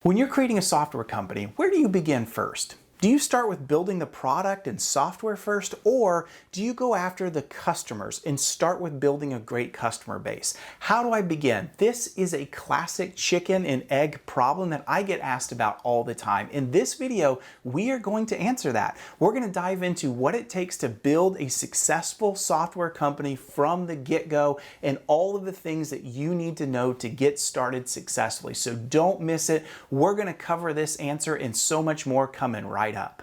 When you're creating a software company, where do you begin first? Do you start with building the product and software first, or do you go after the customers and start with building a great customer base? How do I begin? This is a classic chicken and egg problem that I get asked about all the time. In this video, we are going to answer that. We're going to dive into what it takes to build a successful software company from the get-go and all of the things that you need to know to get started successfully. So don't miss it. We're going to cover this answer and so much more coming right up.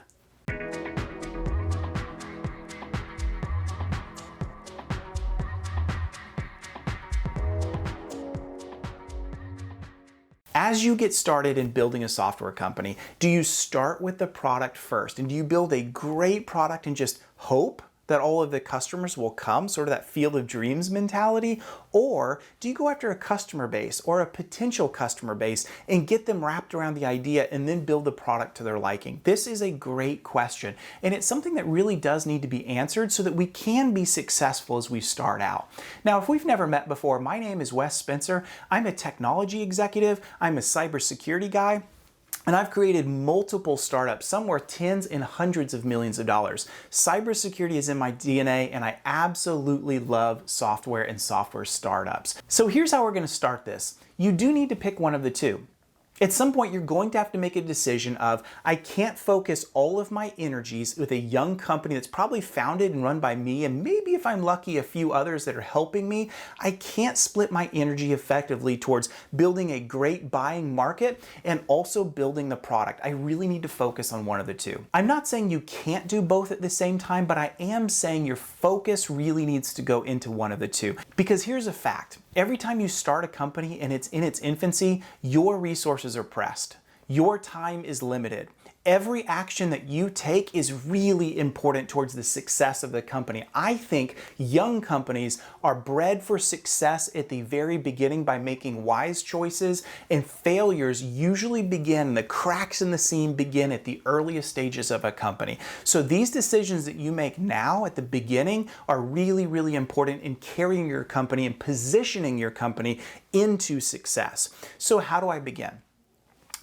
As you get started in building a software company, do you start with the product first? And do you build a great product and just hope that all of the customers will come, sort of that field of dreams mentality? Or do you go after a customer base or a potential customer base and get them wrapped around the idea and then build the product to their liking? This is a great question, and it's something that really does need to be answered so that we can be successful as we start out. Now, if we've never met before, my name is Wes Spencer. I'm a technology executive. I'm a cybersecurity guy. And I've created multiple startups, some worth tens and hundreds of millions of dollars. Cybersecurity is in my DNA, and I absolutely love software and software startups. So here's how we're going to start this. You do need to pick one of the two. At some point, you're going to have to make a decision of, I can't focus all of my energies with a young company that's probably founded and run by me, and maybe if I'm lucky, a few others that are helping me. I can't split my energy effectively towards building a great buying market and also building the product. I really need to focus on one of the two. I'm not saying you can't do both at the same time, but I am saying your focus really needs to go into one of the two. Because here's a fact. Every time you start a company and it's in its infancy, your resources are pressed. Your time is limited. Every action that you take is really important towards the success of the company. I think young companies are bred for success at the very beginning by making wise choices, and failures usually begin, the cracks in the seam begin at the earliest stages of a company. So these decisions that you make now at the beginning are really, really important in carrying your company and positioning your company into success. So how do I begin?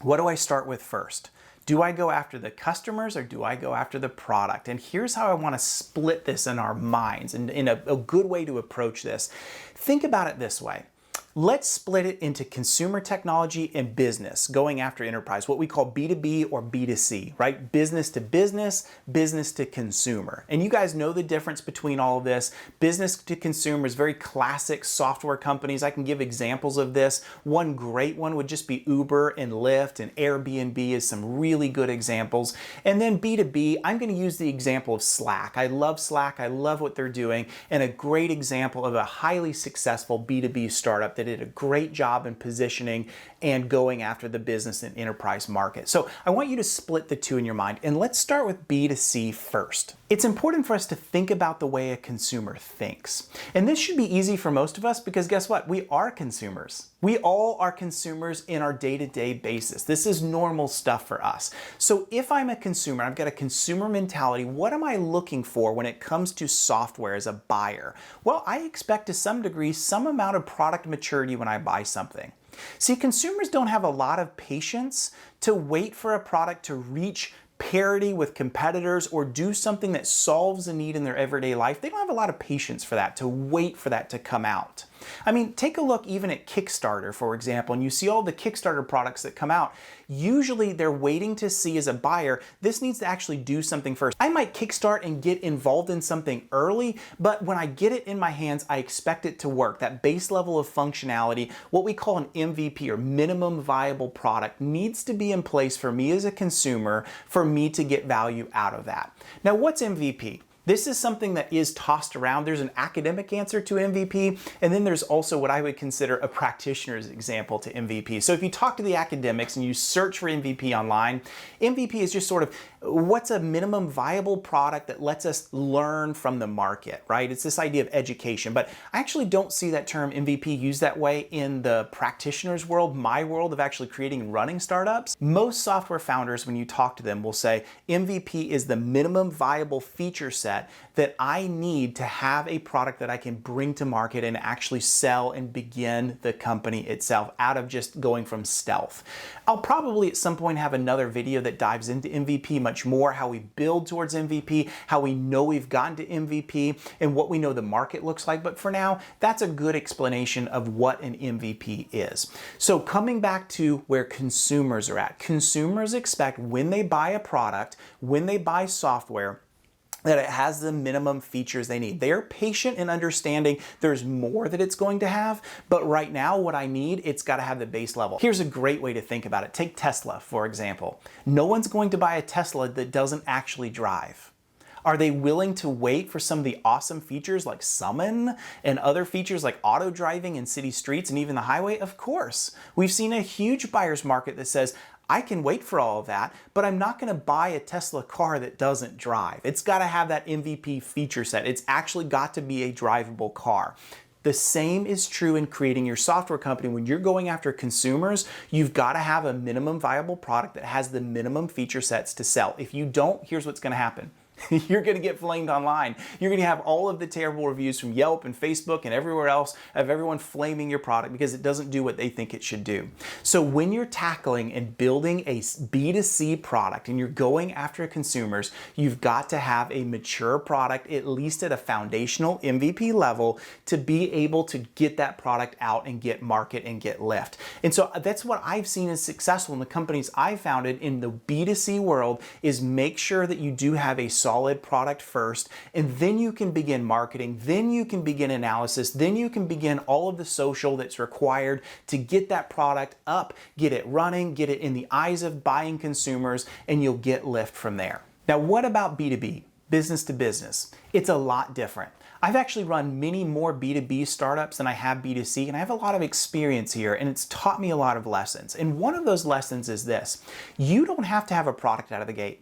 What do I start with first? Do I go after the customers or do I go after the product? And here's how I want to split this in our minds and in a good way to approach this. Think about it this way. Let's split it into consumer technology and business, going after enterprise, what we call B2B or B2C, right? Business to business, business to consumer. And you guys know the difference between all of this. Business to consumer is very classic software companies. I can give examples of this. One great one would just be Uber and Lyft, and Airbnb is some really good examples. And then B2B, I'm going to use the example of Slack. I love Slack. I love what they're doing. And a great example of a highly successful B2B startup that did a great job in positioning and going after the business and enterprise market. So I want you to split the two in your mind, and let's start with B2C first. It's important for us to think about the way a consumer thinks. And this should be easy for most of us because guess what? We are consumers. We all are consumers in our day-to-day basis. This is normal stuff for us. So if I'm a consumer, I've got a consumer mentality, what am I looking for when it comes to software as a buyer? Well, I expect to some degree some amount of product maturity when I buy something. See, consumers don't have a lot of patience to wait for a product to reach parity with competitors or do something that solves a need in their everyday life. They don't have a lot of patience for that, to wait for that to come out. I mean, take a look even at Kickstarter, for example, and you see all the Kickstarter products that come out. Usually they're waiting to see as a buyer, this needs to actually do something first. I might kickstart and get involved in something early, but when I get it in my hands, I expect it to work. That base level of functionality, what we call an MVP or minimum viable product, needs to be in place for me as a consumer, for me to get value out of that. Now, what's MVP? This is something that is tossed around. There's an academic answer to MVP, and then there's also what I would consider a practitioner's example to MVP. So if you talk to the academics and you search for MVP online, MVP is just sort of what's a minimum viable product that lets us learn from the market, right? It's this idea of education, but I actually don't see that term MVP used that way in the practitioner's world, my world of actually creating and running startups. Most software founders, when you talk to them, will say MVP is the minimum viable feature set set that I need to have a product that I can bring to market and actually sell and begin the company itself out of just going from stealth. I'll probably at some point have another video that dives into MVP much more, how we build towards MVP, how we know we've gotten to MVP, and what we know the market looks like. But for now, that's a good explanation of what an MVP is. So coming back to where consumers are at, consumers expect when they buy a product, when they buy software, that it has the minimum features they need. They are patient in understanding there's more that it's going to have, but right now what I need, it's got to have the base level. Here's a great way to think about it. Take Tesla, for example. No one's going to buy a Tesla that doesn't actually drive. Are they willing to wait for some of the awesome features like Summon and other features like auto driving in city streets and even the highway? Of course. We've seen a huge buyer's market that says, I can wait for all of that, but I'm not going to buy a Tesla car that doesn't drive. It's got to have that MVP feature set. It's actually got to be a drivable car. The same is true in creating your software company. When you're going after consumers, you've got to have a minimum viable product that has the minimum feature sets to sell. If you don't, here's what's going to happen. You're going to get flamed online. You're going to have all of the terrible reviews from Yelp and Facebook and everywhere else of everyone flaming your product because it doesn't do what they think it should do. So when you're tackling and building a B2C product and you're going after consumers, you've got to have a mature product, at least at a foundational MVP level, to be able to get that product out and get market and get lift. And so that's what I've seen as successful in the companies I founded in the B2C world, is make sure that you do have a solid product first, and then you can begin marketing, then you can begin analysis, then you can begin all of the social that's required to get that product up, get it running, get it in the eyes of buying consumers, and you'll get lift from there. Now, what about B2B, business to business? It's a lot different. I've actually run many more B2B startups than I have B2C, and I have a lot of experience here, and it's taught me a lot of lessons. And one of those lessons is this: you don't have to have a product out of the gate.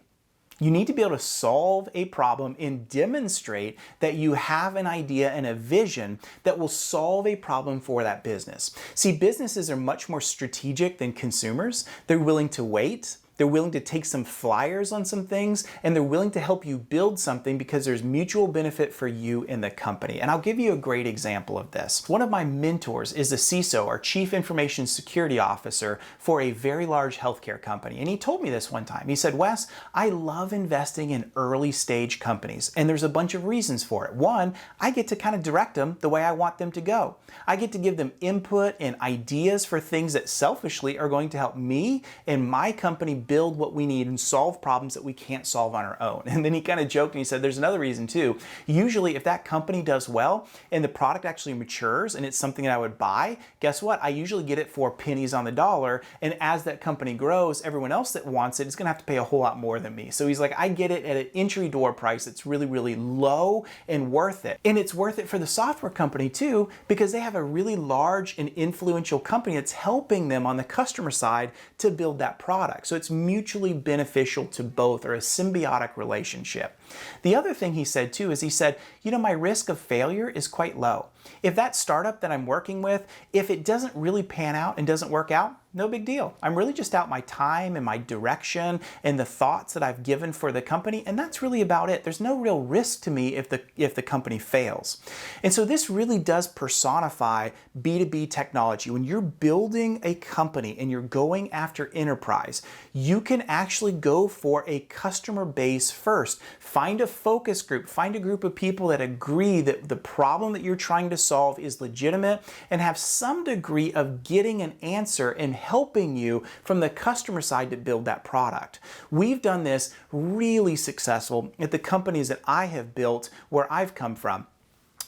You need to be able to solve a problem and demonstrate that you have an idea and a vision that will solve a problem for that business. See, businesses are much more strategic than consumers. They're willing to wait. They're willing to take some flyers on some things, and they're willing to help you build something because there's mutual benefit for you and the company. And I'll give you a great example of this. One of my mentors is the CISO, or Chief Information Security Officer, for a very large healthcare company. And he told me this one time. He said, Wes, I love investing in early stage companies, and there's a bunch of reasons for it. One, I get to kind of direct them the way I want them to go. I get to give them input and ideas for things that selfishly are going to help me and my company build what we need and solve problems that we can't solve on our own. And then he kind of joked and he said, there's another reason too. Usually if that company does well and the product actually matures and it's something that I would buy, guess what? I usually get it for pennies on the dollar. And as that company grows, everyone else that wants it is going to have to pay a whole lot more than me. So he's like, I get it at an entry door price that's really, really low and worth it. And it's worth it for the software company too, because they have a really large and influential company that's helping them on the customer side to build that product. So it's mutually beneficial to both, or a symbiotic relationship. The other thing he said too is he said, my risk of failure is quite low. If that startup that I'm working with, if it doesn't really pan out and doesn't work out, no big deal. I'm really just out my time and my direction and the thoughts that I've given for the company, and that's really about it. There's no real risk to me if the company fails. And so this really does personify B2B technology. When you're building a company and you're going after enterprise, you can actually go for a customer base first. Find a focus group, find a group of people that agree that the problem that you're trying to solve is legitimate and have some degree of getting an answer and helping you from the customer side to build that product. We've done this really successful at the companies that I have built where I've come from.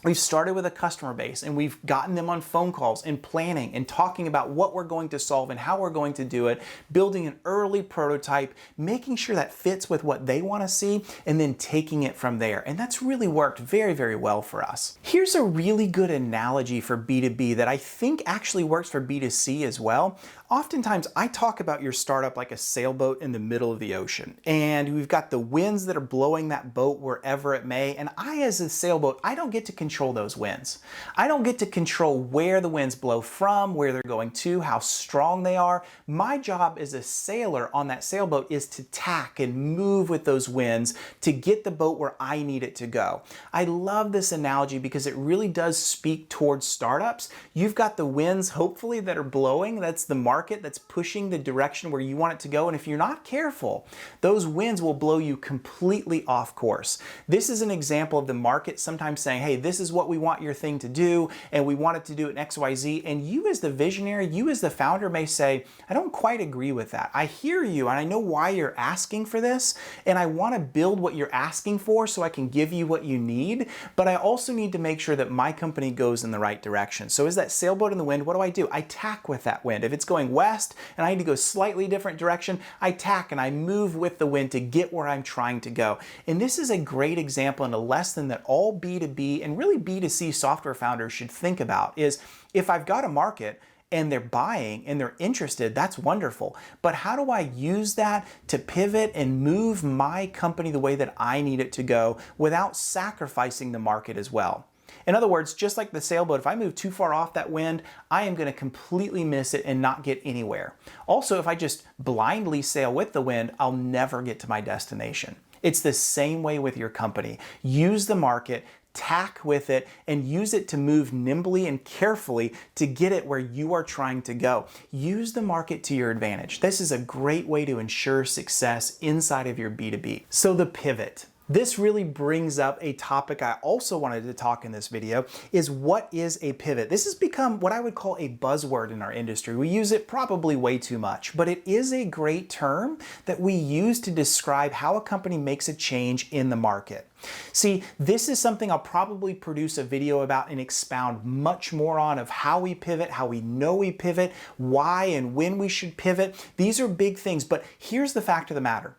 We've started with a customer base and we've gotten them on phone calls and planning and talking about what we're going to solve and how we're going to do it, building an early prototype, making sure that fits with what they want to see, and then taking it from there. And that's really worked very, very well for us. Here's a really good analogy for B2B that I think actually works for B2C as well. Oftentimes I talk about your startup like a sailboat in the middle of the ocean, and we've got the winds that are blowing that boat wherever it may. And I, as a sailboat, I don't get to control control those winds. I don't get to control where the winds blow from, where they're going to, how strong they are. My job as a sailor on that sailboat is to tack and move with those winds to get the boat where I need it to go. I love this analogy because it really does speak towards startups. You've got the winds, hopefully, that are blowing. That's the market that's pushing the direction where you want it to go. And if you're not careful, those winds will blow you completely off course. This is an example of the market sometimes saying, hey, this is what we want your thing to do, and we want it to do it in XYZ. And you as the visionary, you as the founder may say, I don't quite agree with that. I hear you, and I know why you're asking for this, and I want to build what you're asking for so I can give you what you need, but I also need to make sure that my company goes in the right direction. So as that sailboat in the wind, what do? I tack with that wind. If it's going west and I need to go slightly different direction, I tack and I move with the wind to get where I'm trying to go. And this is a great example and a lesson that all B2B and really B2C software founders should think about is if I've got a market and they're buying and they're interested, that's wonderful. But how do I use that to pivot and move my company the way that I need it to go without sacrificing the market as well? In other words, just like the sailboat, if I move too far off that wind, I am going to completely miss it and not get anywhere. Also, if I just blindly sail with the wind, I'll never get to my destination. It's the same way with your company. Use the market, tack with it, and use it to move nimbly and carefully to get it where you are trying to go. Use the market to your advantage. This is a great way to ensure success inside of your B2B. So the pivot. This really brings up a topic I also wanted to talk in this video is what is a pivot? This has become what I would call a buzzword in our industry. We use it probably way too much, but it is a great term that we use to describe how a company makes a change in the market. See, this is something I'll probably produce a video about and expound much more on of how we pivot, how we know we pivot, why and when we should pivot. These are big things, but here's the fact of the matter.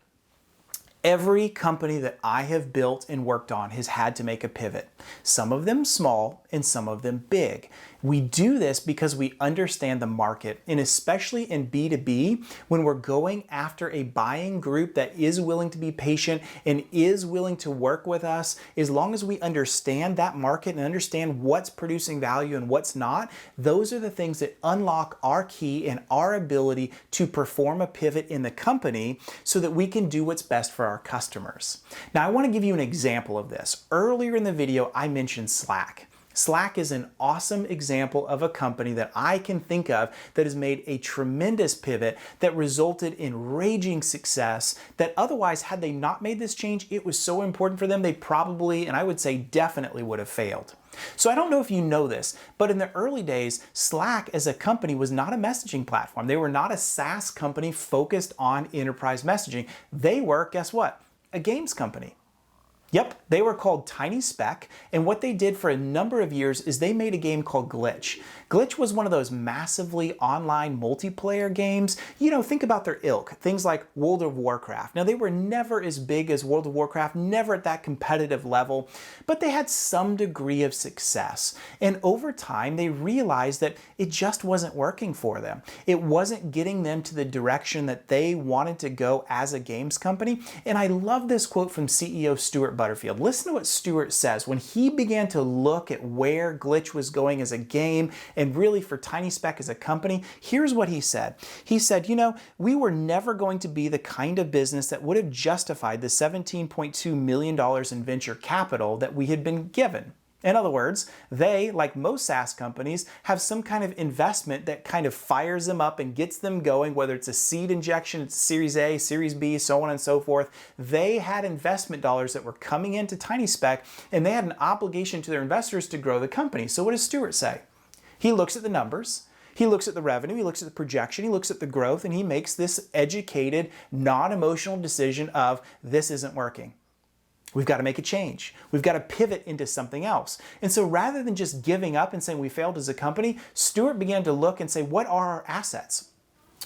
Every company that I have built and worked on has had to make a pivot. Some of them small and some of them big. We do this because we understand the market, and especially in B2B, when we're going after a buying group that is willing to be patient and is willing to work with us, as long as we understand that market and understand what's producing value and what's not, those are the things that unlock our key and our ability to perform a pivot in the company so that we can do what's best for our customers. Now, I want to give you an example of this. Earlier in the video, I mentioned Slack. Slack is an awesome example of a company that I can think of that has made a tremendous pivot that resulted in raging success that otherwise, had they not made this change, it was so important for them, they probably, and I would say definitely would have failed. So I don't know if you know this, but in the early days, Slack as a company was not a messaging platform. They were not a SaaS company focused on enterprise messaging. They were, guess what? A games company. Yep, they were called Tiny Speck, and what they did for a number of years is they made a game called Glitch. Glitch was one of those massively online multiplayer games. You know, think about their ilk, things like World of Warcraft. Now, they were never as big as World of Warcraft, never at that competitive level, but they had some degree of success. And over time, they realized that it just wasn't working for them. It wasn't getting them to the direction that they wanted to go as a games company. And I love this quote from CEO Stuart Butterfield. Listen to what Stuart says when he began to look at where Glitch was going as a game and really for Tiny Speck as a company. Here's what he said. He said, you know, we were never going to be the kind of business that would have justified the $17.2 million in venture capital that we had been given. In other words, they, like most SaaS companies, have some kind of investment that kind of fires them up and gets them going, whether it's a seed injection, it's Series A, Series B, so on and so forth. They had investment dollars that were coming into Tiny Speck, and they had an obligation to their investors to grow the company. So what does Stuart say? He looks at the numbers, he looks at the revenue, he looks at the projection, he looks at the growth, and he makes this educated, non-emotional decision of this isn't working. We've got to make a change. We've got to pivot into something else. And so rather than just giving up and saying we failed as a company, Stuart began to look and say, what are our assets?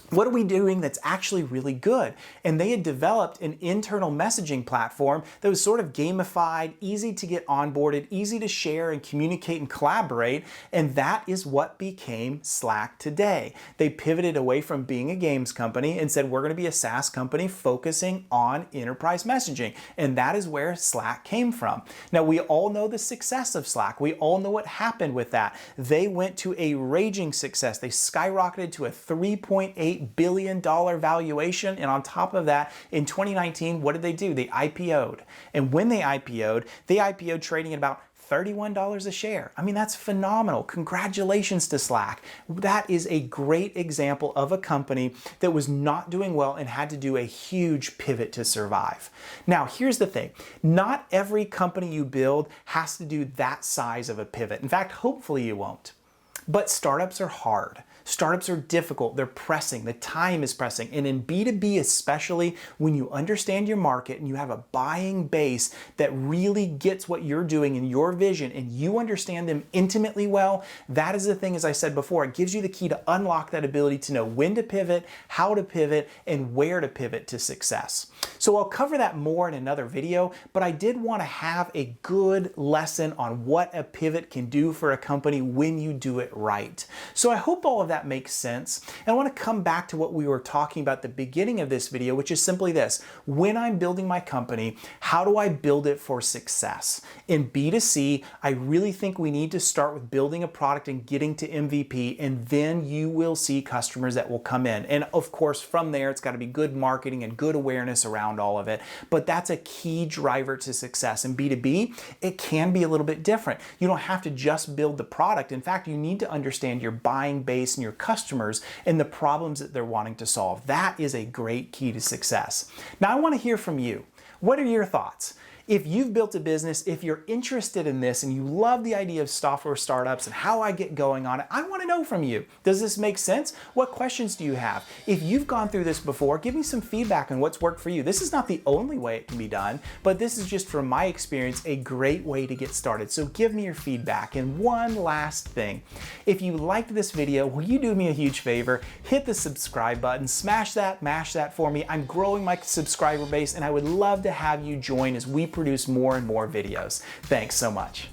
what are we doing that's actually really good? And they had developed an internal messaging platform that was sort of gamified, easy to get onboarded, easy to share and communicate and collaborate, and that is what became Slack today. They pivoted away from being a games company and said, we're going to be a SaaS company focusing on enterprise messaging, and that is where Slack came from. Now, we all know the success of Slack. We all know what happened with that. They went to a raging success. They skyrocketed to a $3.8 billion valuation, and on top of that, in 2019, what did they do? They IPO'd. And when they IPO'd trading at about $31 a share. I mean, that's phenomenal. Congratulations to Slack. That is a great example of a company that was not doing well and had to do a huge pivot to survive. Now, here's the thing. Not every company you build has to do that size of a pivot. In fact, hopefully you won't. But startups are hard. Startups are difficult, they're pressing, the time is pressing. And in B2B especially, when you understand your market and you have a buying base that really gets what you're doing and your vision and you understand them intimately well, that is the thing, as I said before, it gives you the key to unlock that ability to know when to pivot, how to pivot, and where to pivot to success. So I'll cover that more in another video, but I did want to have a good lesson on what a pivot can do for a company when you do it right. So I hope all of that makes sense. And I want to come back to what we were talking about at the beginning of this video, which is simply this. When I'm building my company, how do I build it for success? In B2C, I really think we need to start with building a product and getting to MVP, and then you will see customers that will come in. And of course, from there, it's got to be good marketing and good awareness around all of it. But that's a key driver to success. In B2B, it can be a little bit different. You don't have to just build the product. In fact, you need to understand your buying base and your customers and the problems that they're wanting to solve. That is a great key to success. Now, I want to hear from you. What are your thoughts? If you've built a business, if you're interested in this and you love the idea of software startups and how I get going on it, I want to know from you. Does this make sense? What questions do you have? If you've gone through this before, give me some feedback on what's worked for you. This is not the only way it can be done, but this is just from my experience a great way to get started. So give me your feedback. And one last thing, if you liked this video, will you do me a huge favor? Hit the subscribe button, smash that, mash that for me. I'm growing my subscriber base and I would love to have you join as we produce more and more videos. Thanks so much.